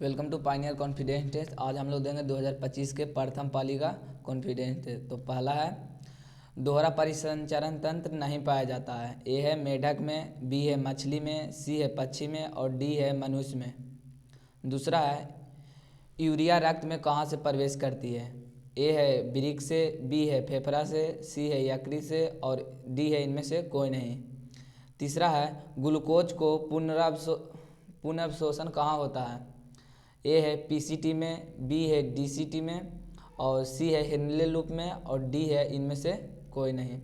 Welcome to pioneer confidence test. आज हम लोग देंगे 2025 के प्रथम पाली का कॉन्फिडेंस टेस्ट। तो पहला है दोहरा परिसंचरण तंत्र नहीं पाया जाता है। ए है मेढक में, बी है मछली में, सी है पक्षी में और डी है मनुष्य में। दूसरा है यूरिया रक्त में कहाँ से प्रवेश करती है। ए है वृक्क से, बी है फेफड़ा से, सी है यकृत से और डी है इनमें से कोई नहीं। तीसरा है ग्लूकोज को पुनर्अवशोषण कहाँ होता है। ए है पीसीटी में, बी है डीसीटी में और सी है हिनले लूप में और डी है इनमें से कोई नहीं।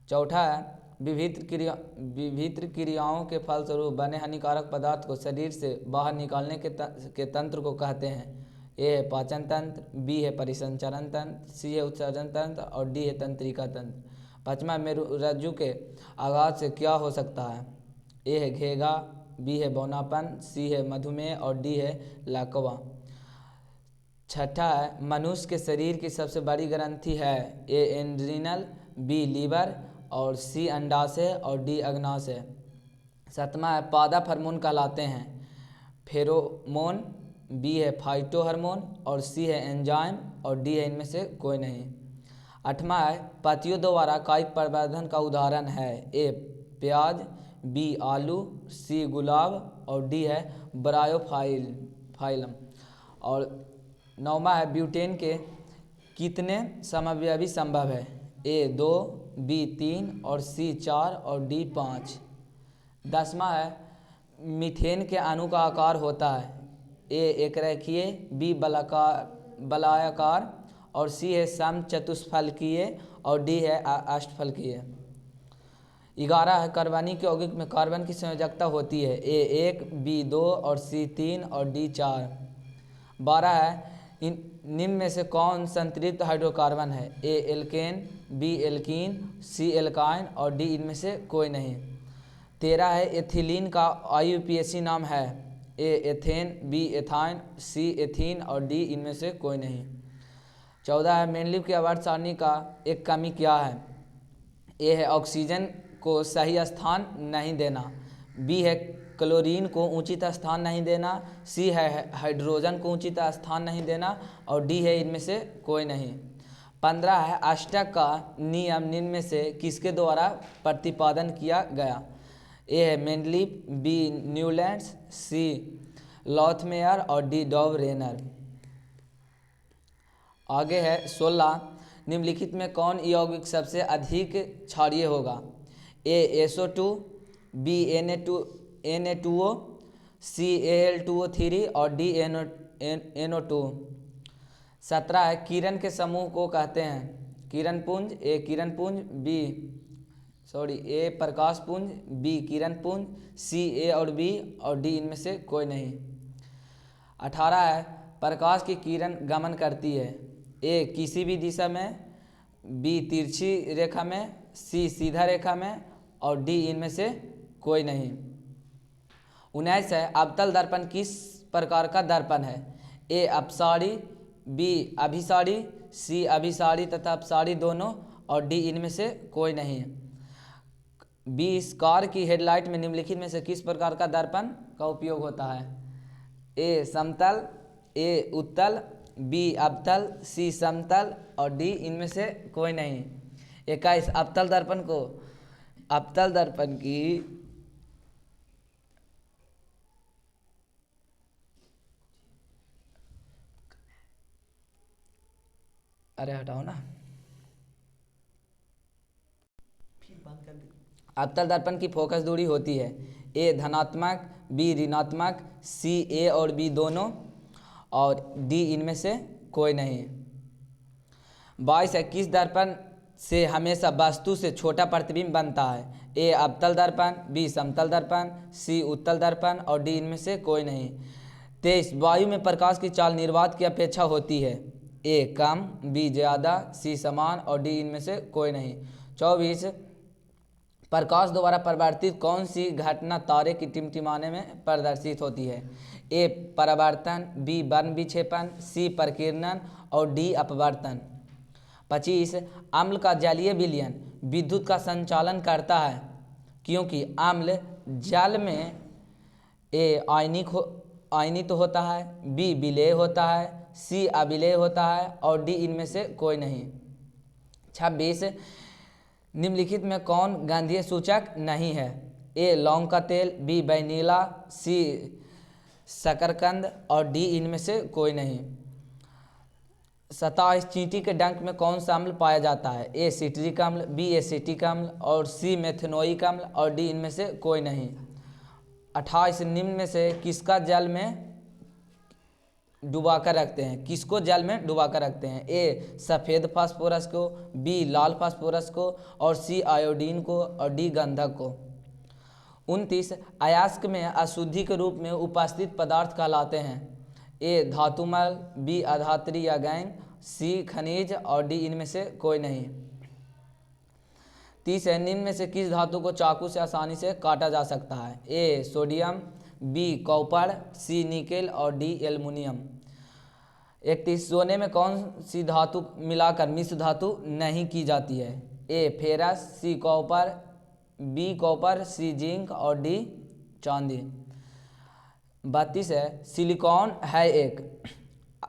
चौथा है विभिन्न क्रियाओं के फलस्वरूप बने हानिकारक पदार्थ को शरीर से बाहर निकालने के तंत्र को कहते हैं। ए है पाचन तंत्र, बी है परिसंचरण तंत्र, सी है उत्सर्जन तंत्र और डी है तंत्रिका तंत्र। पांचवा मेरुरज्जु के आघात से क्या हो सकता है। ए है घेगा, बी है बौनापन, सी है मधुमेह और डी है लकवा। छठा है मनुष्य के शरीर की सबसे बड़ी ग्रंथि है। ए एड्रिनल, बी लीवर और सी अंडाशय और डी अग्नाशय। सातवां है पादप हार्मोन कहलाते हैं। फेरोमोन, बी है फाइटो हार्मोन और सी है एंजाइम और डी है इनमें से कोई नहीं। आठवां है पतियों द्वारा कायिक प्रवर्धन का उदाहरण है। ए प्याज, बी आलू, सी गुलाब और डी है ब्रायोफाइलम। और नौवां है ब्यूटेन के कितने समव्ययी संभव है। ए 2, बी 3 और सी 4 और डी 5। 10वां है मीथेन के अणु का आकार होता है। ए एकरेखीय, बी बलायाकार और सी है समचतुष्फलकीय और डी है अष्टफलकीय। 11 है कार्बनिक यौगिक में कार्बन की संयोजकता होती है। ए 1, बी 2 और सी 3 और डी 4। 12 है निम्न में से कौन संतृप्त हाइड्रोकार्बन है। ए एल्केन, बी एल्कीन, सी एल्काइन और डी इनमें से कोई नहीं। 13 है एथिलीन का आईयूपीएसी नाम है। A ethane, B ethyne, C ethene और डी इनमें से कोई नहीं। 14 है मेंडलीव की आवर्त सारणी का एक कमी क्या है। ए है ऑक्सीजन को सही स्थान नहीं देना, बी है क्लोरीन को उचित स्थान नहीं देना, सी है हाइड्रोजन को उचित स्थान नहीं देना और डी है इनमें से कोई नहीं। 15 है अष्टक का नियम निम्न में से किसके द्वारा प्रतिपादन किया गया। ए है मेंडलीव, बी न्यूलैंड्स, सी लॉथमेयर और डी डॉव-रेनर। आगे है 16 निम्नलिखित में कौन यौगिक सबसे अधिक क्षारीय होगा। ए SO2, बी Na2O, सी Al2O3 और डी NO2। 17 है किरण के समूह को कहते हैं। किरण पुंज, ए किरण पुंज, ए प्रकाश पुंज, बी किरण पुंज, सी ए और बी और डी इनमें से कोई नहीं। 18 है प्रकाश की किरण गमन करती है। ए किसी भी दिशा में, बी तिरछी रेखा में, सी सीधा रेखा में और डी इनमें से कोई नहीं। 19 है अवतल दर्पण किस प्रकार का दर्पण है। ए अपसारी, बी अभिसारी, सी अभिसारी तथा अपसारी दोनों और डी इनमें से कोई नहीं। 20 कार की हेडलाइट में निम्नलिखित में से किस प्रकार का दर्पण का उपयोग होता है। ए समतल, ए उत्तल, बी अवतल, सी समतल और डी इनमें से कोई नहीं। 21 अवतल दर्पण की हटाओ ना, अवतल दर्पण की फोकस दूरी होती है। ए धनात्मक, बी ऋणात्मक, सी ए और बी दोनों और डी इनमें से कोई नहीं। 22 है किस दर्पण से हमेशा वस्तु से छोटा प्रतिबिंब बनता है। ए अवतल दर्पण, बी समतल दर्पण, सी उत्तल दर्पण और डी इनमें से कोई नहीं। 23 वायु में प्रकाश की चाल निर्वात की अपेक्षा होती है। ए कम, बी ज़्यादा, सी समान और डी इनमें से कोई नहीं। 24 प्रकाश द्वारा परिवर्तित कौन सी घटना तारे की टिमटिमाने में प्रदर्शित होती है। ए परावर्तन, बी वर्ण विक्षेपण, सी प्रकीर्णन और डी अपवर्तन। 25 अम्ल का जलीय विलयन विद्युत का संचालन करता है क्योंकि अम्ल जल में आयनित होता है, बी विलेय होता है, सी अविलेय होता है और डी इनमें से कोई नहीं। 26 निम्नलिखित में कौन गंधीय सूचक नहीं है? ए लौंग का तेल, बी वैनिला, सी शकरकंद और डी इनमें से कोई नहीं। 27 चींटी के डंक में कौन सा अम्ल पाया जाता है? ए सिट्रिक अम्ल, बी एसिटिक अम्ल और सी मेथनोइक अम्ल और डी इनमें से कोई नहीं। 28 निम्न में से किसका जल में डुबाकर रखते हैं? किसको जल में डुबाकर रखते हैं? ए सफ़ेद फास्फोरस को, बी लाल फास्फोरस को और सी आयोडीन को और डी गंधक को। 29 अयस्क में अशुद्धि के रूप में उपस्थित पदार्थ कहलाते हैं? ए धातुमल, बी अधात्री या गैंग, सी खनिज और डी इनमें से कोई नहीं। 30 निम्न में से किस धातु को चाकू से आसानी से काटा जा सकता है? A sodium, B copper, C nickel और डी एल्युमिनियम। 31 सोने में कौन सी धातु मिलाकर मिश्र धातु नहीं की जाती है? A ferrous, C copper, B copper, C zinc और डी चांदी। 32 सिलिकॉन है एक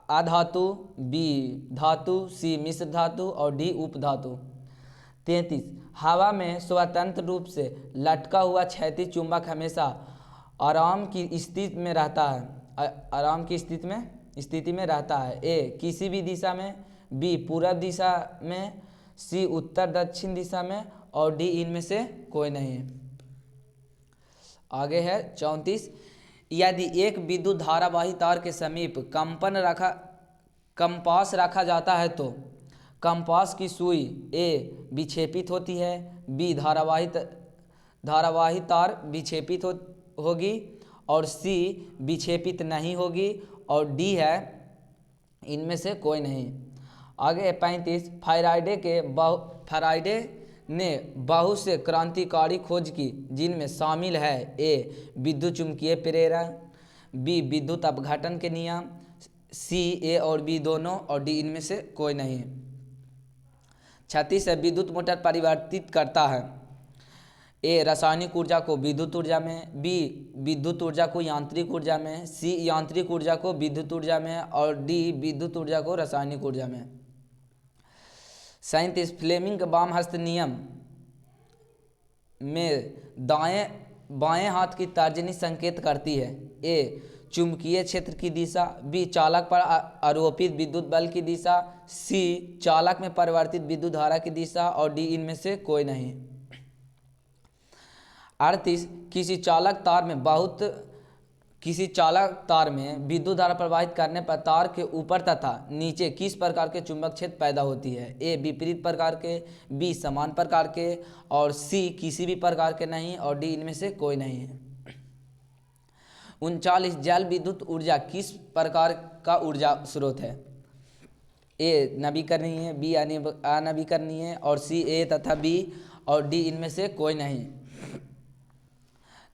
अधातु, बी धातु, सी मिश्र धातु और डी उपधातु। 33 हवा में स्वतंत्र रूप से लटका हुआ क्षैतिज चुंबक हमेशा आराम की स्थिति में रहता है। आराम की स्थिति में रहता है। ए किसी भी दिशा में, बी पूरब दिशा में, सी उत्तर दक्षिण दिशा में और डी इनमें से कोई नहीं। आगे है 34 यदि एक विद्युत धारावाही तार के समीप कंपास रखा जाता है तो कंपास की सुई ए विक्षेपित होती है, बी धारावाही तार विक्षेपित होगी और सी विक्षेपित नहीं होगी और डी है इनमें से कोई नहीं। आगे 35 फैराडे ने बहुत से क्रांतिकारी खोज की जिनमें शामिल है ए विद्युत चुंबकीय प्रेरण, बी विद्युत अपघटन के नियम, सी ए और बी दोनों और डी इनमें से कोई नहीं। 36 विद्युत मोटर परिवर्तित करता है? ए रासायनिक ऊर्जा को विद्युत ऊर्जा में, बी विद्युत ऊर्जा को यांत्रिक ऊर्जा में, सी यांत्रिक ऊर्जा को विद्युत ऊर्जा में और डी विद्युत ऊर्जा को रासायनिक ऊर्जा में। 37 फ्लेमिंग के वाम हस्त नियम में बाएं हाथ की तर्जनी संकेत करती है? ए चुंबकीय क्षेत्र की दिशा, बी चालक पर आरोपित विद्युत बल की दिशा, सी चालक में परिवर्तित विद्युत धारा की दिशा और डी इनमें से कोई नहीं। 38 किसी चालक तार में विद्युत धारा प्रवाहित करने पर तार के ऊपर तथा नीचे किस प्रकार के चुंबक क्षेत्र पैदा होती है? ए विपरीत प्रकार के, बी समान प्रकार के और सी किसी भी प्रकार के नहीं और डी इनमें से कोई नहीं है। 39 जल विद्युत ऊर्जा किस प्रकार का ऊर्जा स्रोत है? ए नवीकरणीय, बी अनवीकरणीय और सी ए तथा बी और डी इनमें से कोई नहीं।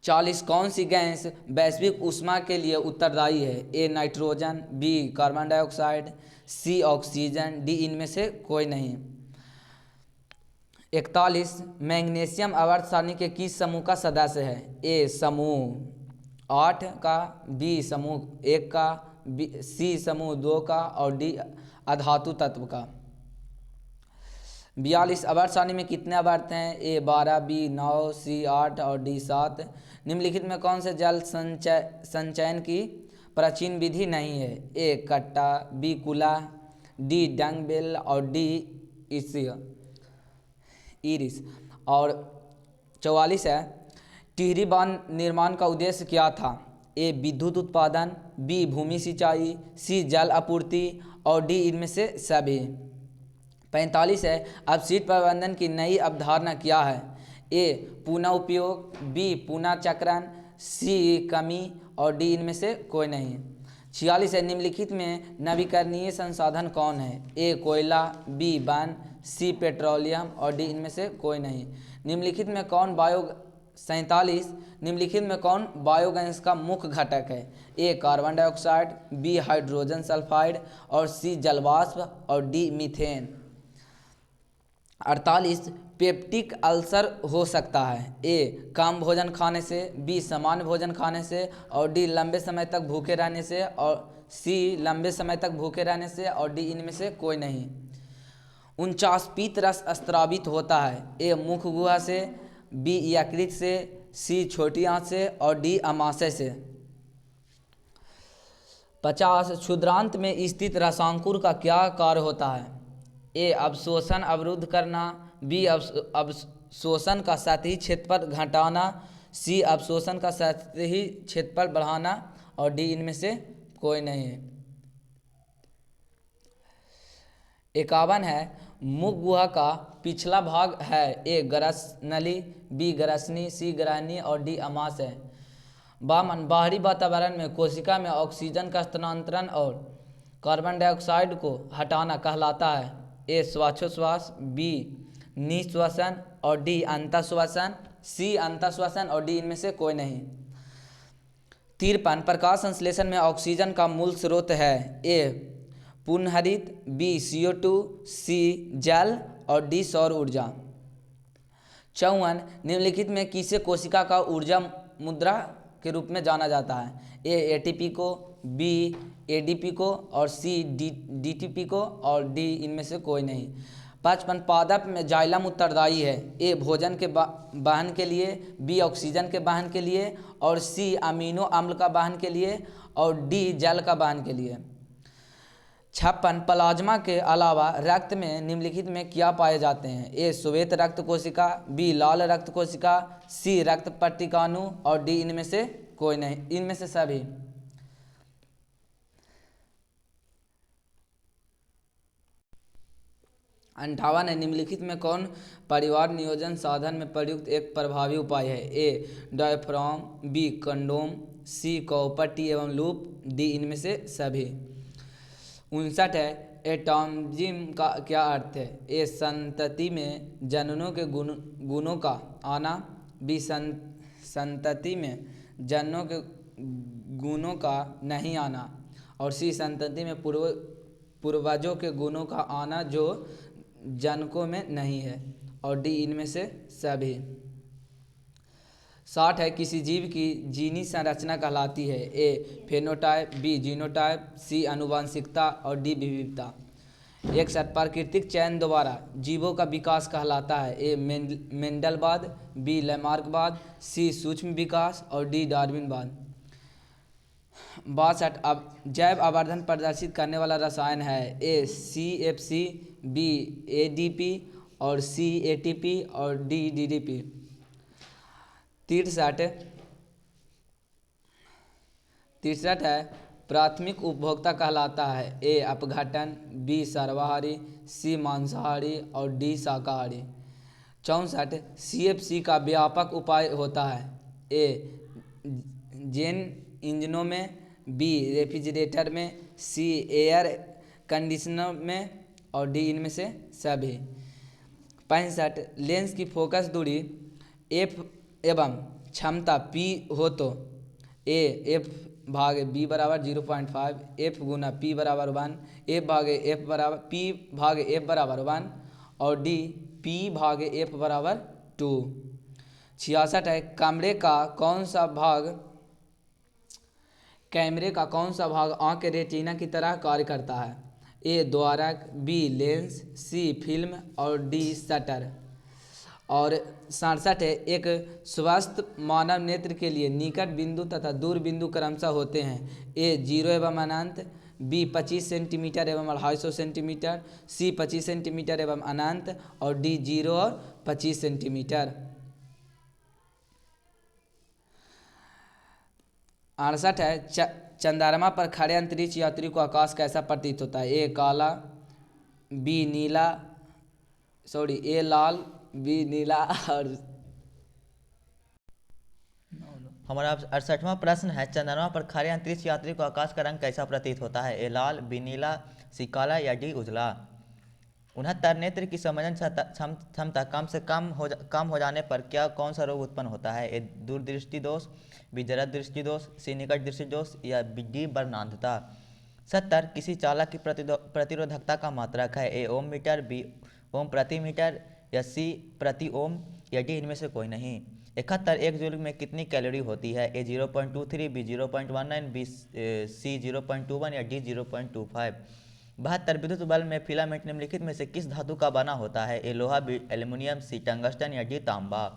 40 कौन सी गैस वैश्विक ऊष्मा के लिए उत्तरदायी है? A nitrogen, B carbon dioxide, C oxygen, D इनमें से कोई नहीं। 41 मैग्नीशियम आवर्त सारणी के किस समूह का सदस्य है? ए समूह 8 का, बी समूह 1 का, सी समूह 2 का और डी अधातु तत्व का। 42 आवर्त सारणी में कितने आवर्त हैं? ए 12, बी 9, सी 8 और डी 7। निम्नलिखित में कौन से जल संचयन की प्राचीन विधि नहीं है? ए कट्टा, बी कुला, डी डंगबेल और डी इरिस। और 44 है टिहरी बांध निर्माण का उद्देश्य क्या था? ए विद्युत उत्पादन, बी भूमि सिंचाई, सी जल आपूर्ति और डी इनमें से सभी। 45 है अपशिष्ट प्रबंधन की नई अवधारणा क्या है? ए पुनः उपयोग, बी पुनः चक्रण, सी कमी और डी इनमें से कोई नहीं। 46 है निम्नलिखित में नवीकरणीय संसाधन कौन है? ए कोयला, बी वन, सी पेट्रोलियम और डी इनमें से कोई नहीं। निम्नलिखित में कौन 47 निम्नलिखित में कौन बायोगैस का मुख्य घटक है? A carbon dioxide, B hydrogen sulphide और सी जलवाष्प और डी मीथेन। 48 पेप्टिक अल्सर हो सकता है। ए कम भोजन खाने से, बी सामान्य भोजन खाने से, और डी लंबे समय तक भूखे रहने से, और सी लंबे समय तक भूखे रहने से, और डी इनमें से कोई नहीं। 49 पीत रस स्त्रावित होता है। ए मुख गुहा से, बी यकृत से, सी छोटी आंत से, और डी अमाशय से। 50 क्षुद्रांत में स्थित रसांकुर का क्या कार्य होता है? ए अवशोषण अवरुद्ध करना, बी अवशोषण का सतही क्षेत्रफल घटाना, सी अवशोषण का सतही क्षेत्रफल बढ़ाना, और डी इनमें से कोई नहीं है। 51 है मुख गुहा का पिछला भाग है। ए ग्रसनली, बी ग्रसनी, सी ग्रहणी, और डी अमाशय। वामन बाहरी वातावरण में कोशिका में ऑक्सीजन का स्थानांतरण और कार्बन डाइऑक्साइड को हटाना कहलाता है। ए श्वासोच्छ्वास, बी निश्वसन, और डी अंतःश्वसन, सी अंतःश्वसन, और डी इनमें से कोई नहीं। 53 प्रकाश संश्लेषण में ऑक्सीजन का मूल स्रोत है। ए पुनर्हरित, बी CO2, सी जल, और डी सौर ऊर्जा। 54 निम्नलिखित में किसे कोशिका का ऊर्जा मुद्रा के रूप में जाना जाता है? ए ATP को, बी ADP को, और सी DTP को, और डी इनमें से कोई नहीं। 55 पादप में जाइलम उत्तरदायी है। ए भोजन के वहन के लिए, बी ऑक्सीजन के वहन के लिए, और सी अमीनो अम्ल का वहन के लिए, और डी जल का वहन के लिए। 56 प्लाज्मा के अलावा रक्त में निम्नलिखित में क्या पाए जाते हैं? ए श्वेत रक्त कोशिका, बी लाल रक्त कोशिका, सी रक्त पट्टिकाणु, और डी इनमें से कोई नहीं। इनमें से सभी। 58 है निम्नलिखित में कौन परिवार नियोजन साधन में प्रयुक्त एक प्रभावी उपाय है? A diaphragm, B condom, C copper एवं लूप, डी इनमें से सभी। 59 है एटॉमिज्म का क्या अर्थ है? ए संतति में जननों के गुणों का आना, बी संतति में जननों के गुणों का नहीं आना, और सी संतति में पूर्वजों के गुणों का आना जो जनकों में नहीं है, और डी इनमें से सभी। 60 है किसी जीव की जीनी संरचना कहलाती है? ए फेनोटाइप, बी जीनोटाइप, सी आनुवंशिकता, और डी विविधता। 61 प्राकृतिक चयन द्वारा जीवों का विकास कहलाता है? ए मेंडलवाद, बी लैमार्कवाद, सी सूक्ष्म विकास, और डी डार्विनवाद। 62 अब जैव आवर्धन प्रदर्शित करने वाला रसायन है? ए CFC, बी ADP, और सी ATP, और डी DDP। 63 है प्राथमिक उपभोक्ता कहलाता है? ए अपघटन, बी सर्वाहारी, सी मांसाहारी, और डी शाकाहारी। 64 CFC का व्यापक उपाय होता है? ए जेन इंजनों में, बी रेफ्रिजरेटर में, सी एयर कंडीशनर में, और डी इनमें से सभी। 65 लेंस की फोकस दूरी f एवं क्षमता p हो तो ए f भागे b बराबर 0.5, f गुना p बराबर 1, f भागे f बराबर p भागे f बराबर 1, और d p भागे f बराबर 2। 66 है कैमरे का कौन सा भाग आँख के रेटिना की तरह कार्य करता है? ए द्वारक, बी लेंस, सी फिल्म, और डी शटर। और 67 है एक स्वस्थ मानव नेत्र के लिए निकट बिंदु तथा दूर बिंदु क्रमशः होते हैं? ए 0 एवं अनंत, बी 25 सेंटीमीटर एवं 250 सेंटीमीटर, सी 25 सेंटीमीटर एवं अनंत, और डी 0 और 25 सेंटीमीटर। 68 है चंद्रमा पर खड़े अंतरिक्ष यात्री को आकाश कैसा प्रतीत होता है? ए काला, बी नीला, ए लाल, बी नीला, और हमारा 68वां प्रश्न है चंद्रमा पर खड़े अंतरिक्ष यात्री को आकाश का रंग कैसा प्रतीत होता है? ए लाल, बी नीला, सी काला, या डी उजला। 69 नेत्र की समझन क्षमता कम हो जाने पर कौन सा रोग उत्पन्न होता है? ए दूरदृष्टि दोष, बी जरा दृष्टि दोष, सी निकट दृष्टि दोष, या डी वर्णांधता। 70 किसी चालक की प्रतिरोधकता का मात्रक है? ए ओम मीटर, बी ओम प्रति मीटर, या सी प्रति ओम या डी इनमें से कोई नहीं। 71 एक जूल में कितनी कैलोरी होती है? ए 0.23, बी 0.19, बी सी 0.21 या डी 0.25। 72 विद्युत बल्ब में फिलामेंट निम्नलिखित में से किस धातु का बना होता है? ए लोहा, बी एल्यूमिनियम, सी टंगस्टन या डी तांबा।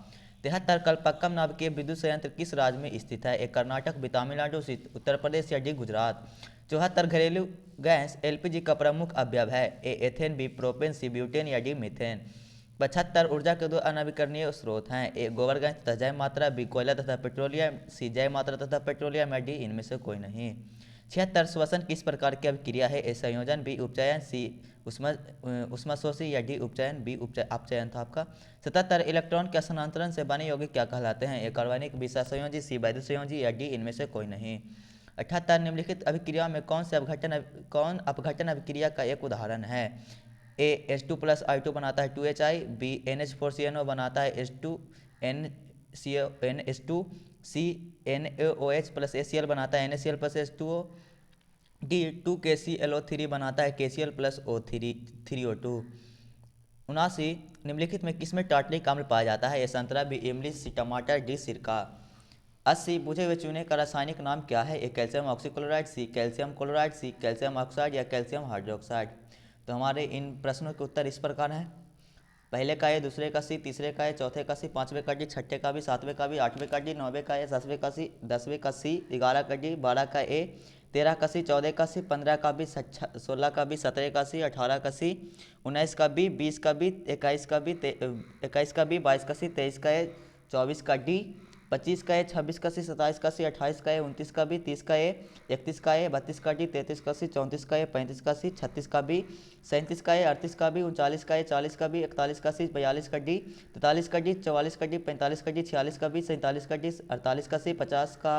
73 कल्पक्कम नाभिकीय विद्युत संयंत्र किस राज्य में स्थित है? ए कर्नाटक, बी तमिलनाडु, सी उत्तर प्रदेश या डी गुजरात। 74 घरेलू गैस एलपीजी का प्रमुख अवयव है? A ethane, B propane, C butane या डी मीथेन। 75 ऊर्जा के दो अनवीकरणीय स्रोत हैं? ए गोबर गैस तथा जैव मात्रा, बी कोयला तथा पेट्रोलियम, सी जैव मात्रा तथा पेट्रोलियम या डी इनमें से कोई नहीं। 76 श्वसन किस प्रकार की अभिक्रिया है? ए संयोजन, बी उपचयन, सी उष्माशोषी या डी उपचयन, बी अपचयन था आपका। 77 इलेक्ट्रॉन के स्थानांतरण से बने यौगिक क्या कहलाते हैं? ए कार्बनिक, बी सहसंयोजी, सी वैद्युत संयोजी या डी इनमें से कोई नहीं। 78 निम्नलिखित अभिक्रिया में कौन अपघटन अभिक्रिया का एक उदाहरण है? ए H2 प्लस I2 बनाता है 2HI, बी NH4CNO बनाता है NH2, सी NaOH प्लस ACl बनाता है NaCl plus H2O, D 2KClO3 बनाता है KCl प्लस O3O2। 79 निम्नलिखित में किसमें टार्टरिक अम्ल पाया जाता है? ए संतरा, बी इमली, सी टमाटर, डी सिरका। 80 बुझे हुए चूने का रासायनिक नाम क्या है? A calcium oxychloride, C calcium chloride, C calcium oxide या कैल्शियम हाइड्रोक्साइड। तो हमारे इन प्रश्नों के उत्तर इस प्रकार हैं। पहले का ए, दूसरे का सी, तीसरे का ए, चौथे का सी, पाँचवें का डी, छठे का बी, सातवें का बी, आठवें का डी, नौवें का ए, 10वें का सी, 10वें का सी, 11 का डी, 12 का ए, 13 का सी, 14 का सी, 15 का बी, 16 का बी, 17 का सी, 18 का सी, 19 का बी, 20 का बी, 21 का बी, 22 का सी, 23 का ए, 24 का डी, 25 का ए, 26 का सी, 27 का सी, 28 का ए, 29 का बी, 30 का ए, 31 का ए, 32 का डी, 33 का सी, 34 का ए, 35 का सी, 36 का बी, 37 का ए, 38 का बी, 39 का ए, 40 का बी, 41 का सी, 42 का डी, 43 का डी, 44 का डी, 45 का डी, 46 का बी, 47 का डी, 48 का सी, 50 का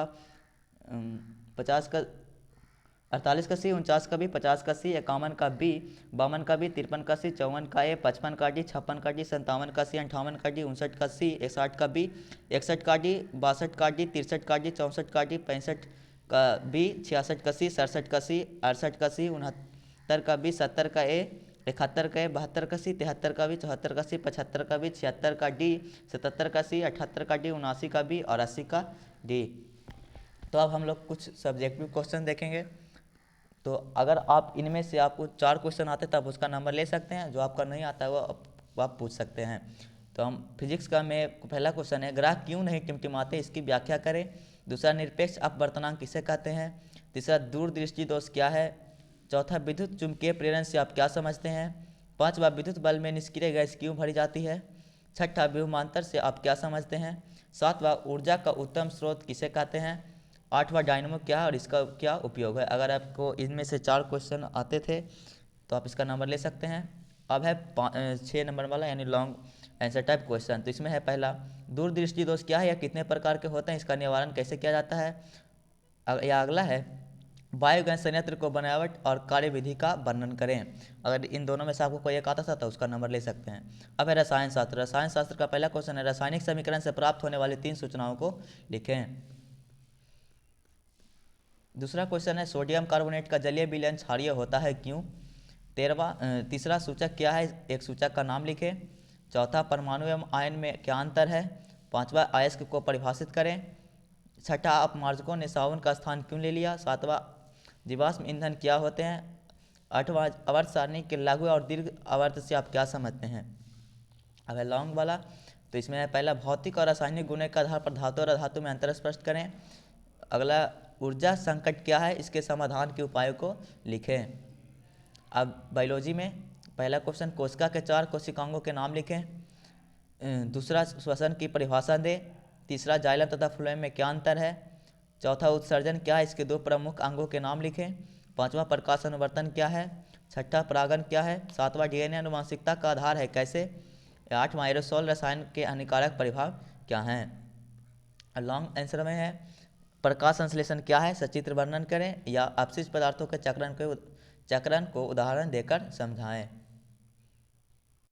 48 का सी, 49 का बी, 50 का सी, 51 का बी, 52 का बी, 53 का सी, 54 का ए, 55 का डी, 56 का डी, 57 का सी, 58 का डी, 59 का सी, 61 का बी, 61 का डी, 62 का डी, 63 का डी, 64 का डी, 65 का बी, 66 का सी, 67 का सी, 68 का सी, 69 का बी, 70 का ए, 71 का ए, 72 का सी, 73 का बी, 74 का सी, 75 का बी, 76 का डी, 77 का सी, 78 का डी, 79 का बी और 80 का डी। तो अब हम लोग कुछ सब्जेक्टिव क्वेश्चन देखेंगे। तो अगर आप इनमें से आपको 4 क्वेश्चन आते तब उसका नंबर ले सकते हैं, जो आपका नहीं आता है वो आप पूछ सकते हैं। तो हम फिजिक्स का में पहला क्वेश्चन है, ग्राह क्यों नहीं टिमटिमाते, इसकी व्याख्या करें। दूसरा, निरपेक्ष अपवर्तनांक किसे कहते हैं। तीसरा, दूरदृष्टि दोष क्या है। चौथा, विद्युत चुम्बकीय प्रेरण से आप क्या समझते हैं। पांचवा, विद्युत बल्ब में निष्क्रिय गैस क्यों भरी जाती है। छठा, विभवांतर से आप क्या समझते हैं। सातवां, ऊर्जा का उत्तम स्रोत किसे कहते हैं। आठवां, डायनेमो क्या है और इसका क्या उपयोग है। अगर आपको इनमें से 4 क्वेश्चन आते थे तो आप इसका नंबर ले सकते हैं। अब है 6 नंबर वाला यानी लॉन्ग आंसर टाइप क्वेश्चन। तो इसमें है पहला, दूरदृष्टि दोष क्या है या कितने प्रकार के होते हैं, इसका निवारण कैसे किया जाता है। या अगला है, बायोगैस संयंत्र को बनावट और कार्यविधि का वर्णन करें। अगर इन दोनों में से आपको कोई एक आता था तो उसका नंबर ले सकते हैं। अब है रसायन शास्त्र। रसायन शास्त्र का पहला क्वेश्चन है, रासायनिक समीकरण से प्राप्त होने वाली 3 सूचनाओं को लिखें। दूसरा क्वेश्चन है, सोडियम कार्बोनेट का जलीय विलयन क्षारीय होता है क्यों। तीसरा, सूचक क्या है, एक सूचक का नाम लिखें। चौथा, परमाणु एवं आयन में क्या अंतर है। पांचवा, अयस्क को परिभाषित करें। छठा, अपमार्जकों ने साबुन का स्थान क्यों ले लिया। सातवां, जीवाश्म ईंधन क्या होते हैं। आठवां, आवर्त सारणी के लघु और दीर्घ आवर्त से आप क्या समझते हैं। अब है लॉन्ग वाला। तो इसमें है पहला, भौतिक और रासायनिक गुण के आधार पर धातु और अधातु में अंतर स्पष्ट करें। अगला, ऊर्जा संकट क्या है, इसके समाधान के उपायों को लिखें। अब बायोलॉजी में पहला क्वेश्चन, कोशिका के 4 कोशिकांगों के नाम लिखें। दूसरा, श्वसन की परिभाषा दें। तीसरा, जाइलम तथा फ्लोएम में क्या अंतर है। चौथा, उत्सर्जन क्या है, इसके 2 प्रमुख अंगों के नाम लिखें। पांचवा, प्रकाश अनुवर्तन क्या है। छठा, परागण क्या है। सातवां, डीएनए आनुवांशिकता का आधार है कैसे। आठवां, एरोसोल रसायन के हानिकारक प्रभाव क्या हैं। लॉन्ग आंसर में है, प्रकाश संश्लेषण क्या है, सचित्र वर्णन करें या अपशिष्ट पदार्थों के चक्रण को उदाहरण देकर समझाएं।